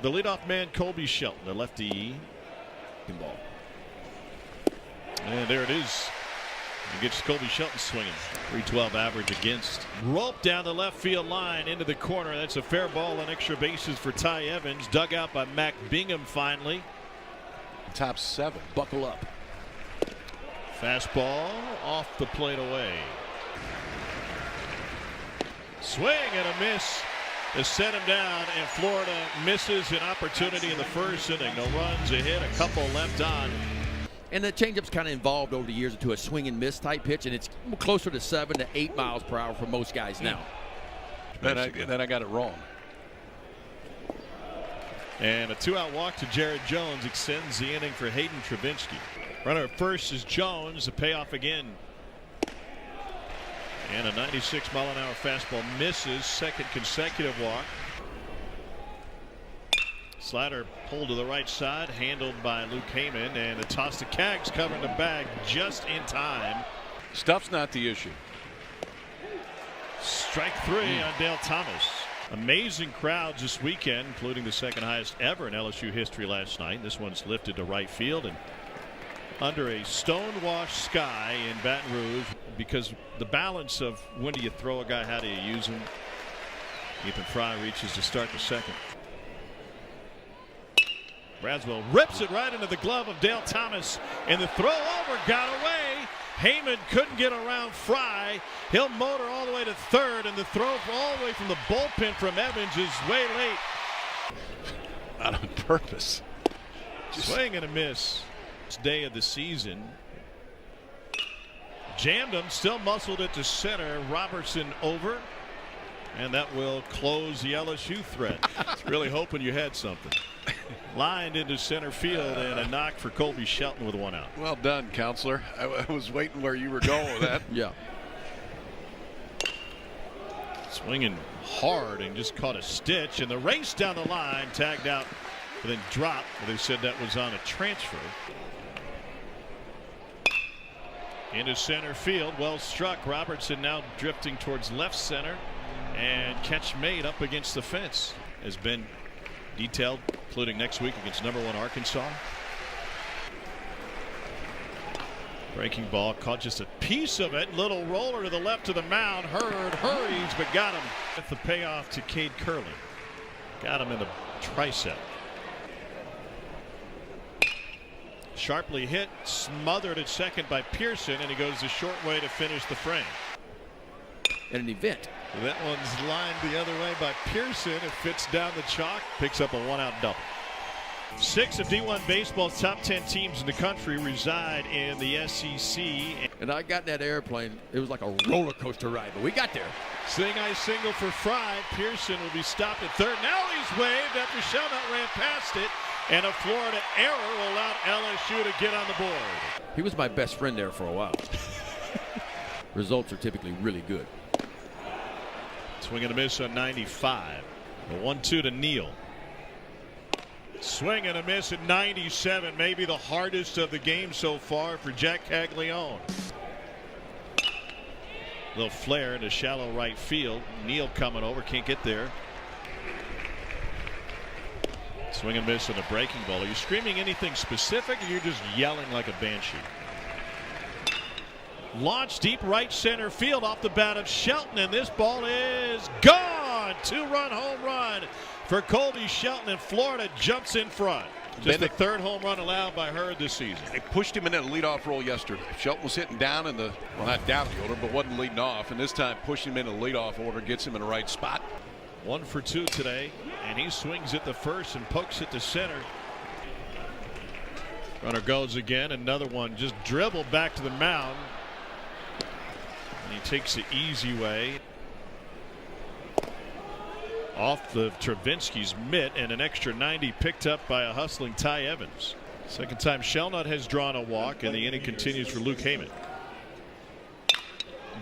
the leadoff man, Colby Shelton, the lefty ball. And there it is. It gets Colby Shelton swinging. 312 average against. Rope down the left field line into the corner. That's a fair ball on extra bases for Ty Evans. Dug out by Mac Bingham finally. Top 7. Buckle up. Fastball off the plate away. Swing and a miss to set him down, and Florida misses an opportunity in the first inning. No runs, a hit, a couple left on. And the changeup's kind of evolved over the years into a swing and miss type pitch, and it's closer to 7 to 8 miles per hour for most guys now. Then I got it wrong. And a 2-out walk to Jared Jones extends the inning for Hayden Travinski. Runner at first is Jones. The payoff again. And a 96-mile-an-hour fastball misses. Second consecutive walk. Slider pulled to the right side, handled by Luke Heyman, and the toss to Kaggs covering the bag just in time. Stuff's not the issue. Strike 3 on Dale Thomas. Amazing crowds this weekend, including the second highest ever in LSU history last night. This one's lifted to right field and under a stone-washed sky in Baton Rouge, because the balance of when do you throw a guy, how do you use him. Ethan Fry reaches to start the second. Braswell rips it right into the glove of Dale Thomas, and the throw over got away. Heyman couldn't get around Fry. He'll motor all the way to third, and the throw all the way from the bullpen from Evans is way late. Not on purpose. Swing and a miss. Day of the season. Jammed him, still muscled it to center. Robertson over, and that will close the LSU threat. Really hoping you had something. Lined into center field, and a knock for Colby Shelton with 1 out. Well done, counselor. I was waiting where you were going with that. Yeah. Swinging hard and just caught a stitch, and the race down the line, tagged out and then dropped. They said that was on a transfer. Into center field, well struck. Robertson now drifting towards left center, and catch made up against the fence has been detailed, including next week against #1 Arkansas. Breaking ball, caught just a piece of it. Little roller to the left of the mound. Hurries, but got him. With the payoff to Cade Curley. Got him in the tricep. Sharply hit, smothered at second by Pearson, and he goes the short way to finish the frame. In an event. That one's lined the other way by Pearson. It fits down the chalk, picks up a 1-out double. 6 of D1 baseball's top 10 teams in the country reside in the SEC. And I got in that airplane. It was like a roller coaster ride, but we got there. Swing ice single for Fry. Pearson will be stopped at third. Now he's waved after Shelnut ran past it, and a Florida error will allow LSU to get on the board. He was my best friend there for a while. Results are typically really good. Swing and a miss on 95. The 1-2 to Neal. Swing and a miss at 97. Maybe the hardest of the game so far for Jack Caglione. Little flare into shallow right field. Neal coming over, can't get there. Swing and miss on a breaking ball. Are you screaming anything specific, or you're just yelling like a banshee? Launch deep right center field off the bat of Shelton, and this ball is gone. 2-run home run for Colby Shelton, and Florida jumps in front. Just the 3rd home run allowed by Hurd this season. They pushed him in that leadoff role yesterday. Shelton was hitting down in the, well, not down the order, but wasn't leading off, and this time pushing him in the leadoff order gets him in the right spot. 1 for 2 today, and he swings at the first and pokes it to center. Runner goes again. Another one just dribbled back to the mound. And he takes the easy way off the Travinski's mitt, and an extra 90 picked up by a hustling Ty Evans. Second time Shelnut has drawn a walk, and the inning continues for Luke Heyman.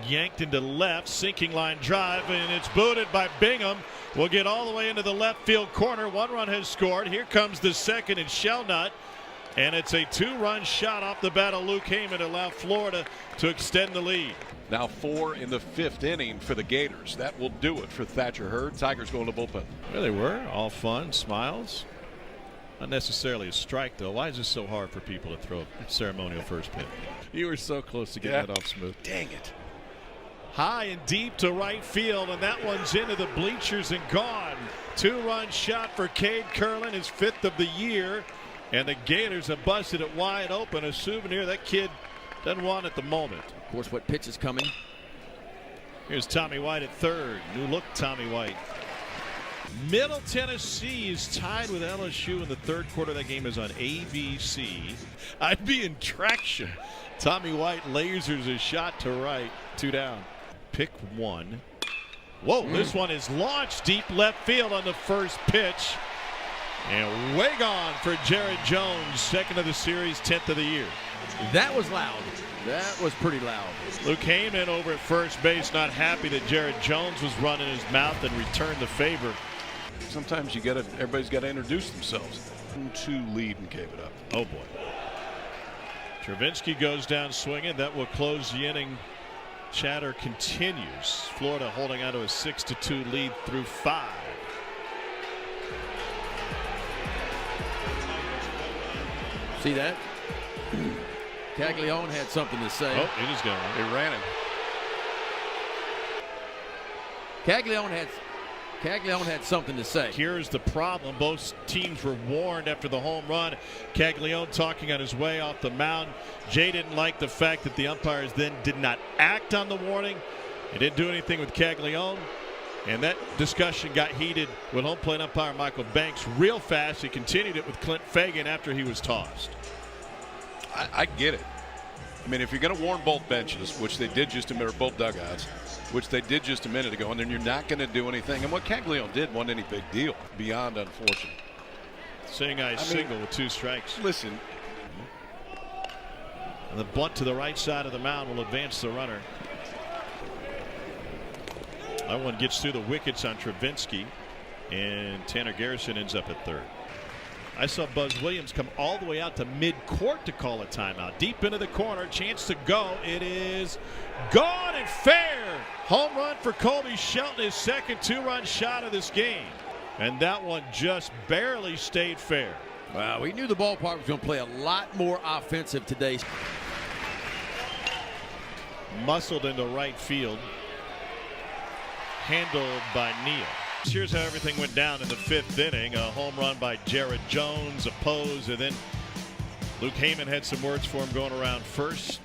Yanked into left, sinking line drive, and it's booted by Bingham. Will get all the way into the left field corner. 1 run has scored. Here comes the second, and Shelnut. And it's a 2-run shot off the bat of Luke Heyman to allow Florida to extend the lead. Now 4 in the 5th inning for the Gators. That will do it for Thatcher Hurd. Tigers going to bullpen. There they were, all fun, smiles. Not necessarily a strike, though. Why is this so hard for people to throw a ceremonial first pitch? You were so close to getting that off smooth. Dang it. High and deep to right field, and that one's into the bleachers and gone. 2-run shot for Cade Curlin, his 5th of the year. And the Gators have busted it wide open. A souvenir that kid doesn't want at the moment. Of course, what pitch is coming? Here's Tommy White at third. New look Tommy White. Middle Tennessee is tied with LSU in the third quarter. That game is on ABC. I'd be in traction. Tommy White lasers a shot to right. 2 down. Pick 1. Whoa, this one is launched deep left field on the first pitch. And way gone for Jared Jones, 2nd of the series, 10th of the year. That was loud. That was pretty loud. Luke Heyman over at first base, not happy that Jared Jones was running his mouth and returned the favor. Sometimes everybody's got to introduce themselves. 2 lead and gave it up. Oh boy. Travinski goes down swinging. That will close the inning. Chatter continues. Florida holding on to a 6-2 lead through 5. See that? Caglione had something to say. Oh, it is going. They ran him. Caglione had something to say. Here's the problem. Both teams were warned after the home run. Caglione talking on his way off the mound. Jay didn't like the fact that the umpires then did not act on the warning. It didn't do anything with Caglione. And that discussion got heated with home plate umpire Michael Banks real fast. He continued it with Clint Fagan after he was tossed. I get it. I mean, if you're going to warn both benches, which they did just a minute, or both dugouts, which they did just a minute ago, and then you're not going to do anything. And what Caglione did wasn't any big deal, beyond unfortunate. Seeing single with 2 strikes. Listen. And the bunt to the right side of the mound will advance the runner. That one gets through the wickets on Travinski, and Tanner Garrison ends up at third. I saw Buzz Williams come all the way out to mid-court to call a timeout. Deep into the corner, chance to go. It is gone and fair. Home run for Colby Shelton, his 2nd 2-run shot of this game. And that one just barely stayed fair. Wow, we knew the ballpark was going to play a lot more offensive today. Muscled into right field. Handled by Neal. Here's how everything went down in the 5th inning. A home run by Jared Jones, a pose, and then Luke Heyman had some words for him going around first.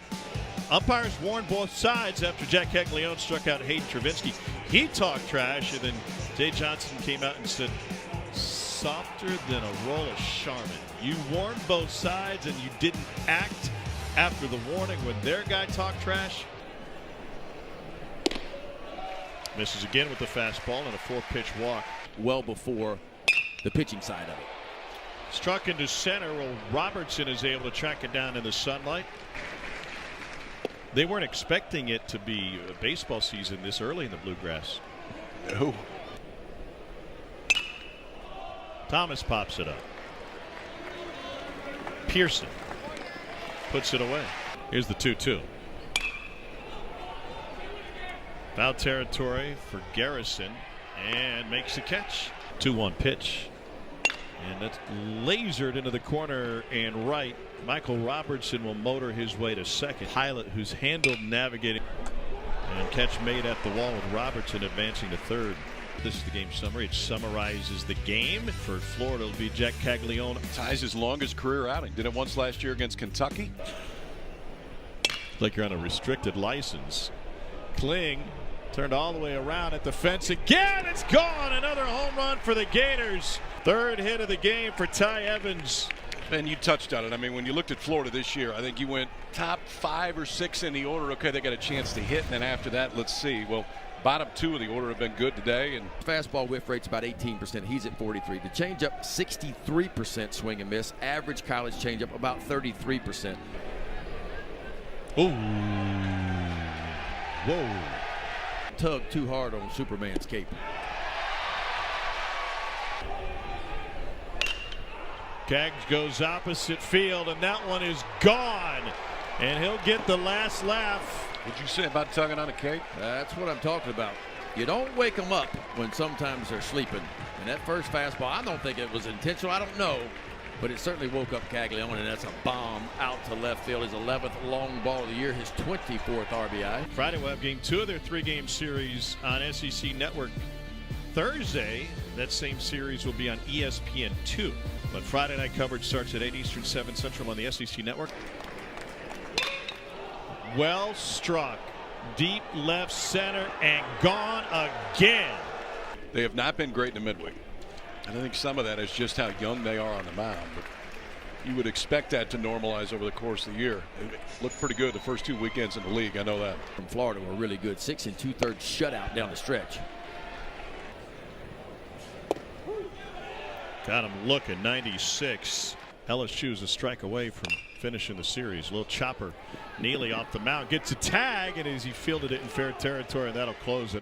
Umpires warned both sides after Jack Caglione struck out Hayden Travinski. He talked trash, and then Jay Johnson came out and said, softer than a roll of Charmin. You warned both sides, and you didn't act after the warning when their guy talked trash. Misses again with the fastball and a 4-pitch walk. Well before the pitching side of it. Struck into center. Well, Robertson is able to track it down in the sunlight. They weren't expecting it to be a baseball season this early in the Bluegrass. No. Thomas pops it up. Pearson puts it away. Here's the 2-2. Foul territory for Garrison, and makes the catch. 2-1 pitch, and that's lasered into the corner and right. Michael Robertson will motor his way to second. Pilot, who's handled navigating, and catch made at the wall with Robertson advancing to third. This is the game summary. It summarizes the game. For Florida, it'll be Jack Caglione. Ties his longest career outing. Did it once last year against Kentucky. Like you're on a restricted license. Kling turned all the way around at the fence again. It's gone. Another home run for the Gators. 3rd hit of the game for Ty Evans. And you touched on it. I mean, when you looked at Florida this year, I think you went top 5 or 6 in the order. Okay, they got a chance to hit, and then after that, let's see. Well, bottom 2 of the order have been good today. And fastball whiff rate's about 18%. He's at 43. The changeup, 63% swing and miss. Average college changeup, about 33%. Ooh. Whoa. Tug too hard on Superman's cape. Kaggs goes opposite field, and that one is gone. And he'll get the last laugh What'd you say about tugging on a cake? That's what I'm talking about. You don't wake them up when sometimes they're sleeping. And that first fastball, I don't think it was intentional. I don't know. But it certainly woke up Caglione, and that's a bomb out to left field. His 11th long ball of the year, his 24th RBI. Friday we'll have game 2 of their 3-game series on SEC Network. Thursday, that same series will be on ESPN2. But Friday night coverage starts at 8 Eastern, 7 Central on the SEC Network. Well struck. Deep left center and gone again. They have not been great in the midweek. And I think some of that is just how young they are on the mound. But you would expect that to normalize over the course of the year. It looked pretty good the first 2 weekends in the league. I know that. From Florida were really good. 6 2/3 shutout down the stretch. Got him looking. 96. LSU's a strike away from finishing the series. Little chopper. Neely off the mound. Gets a tag, and as he fielded it in fair territory, and that'll close it.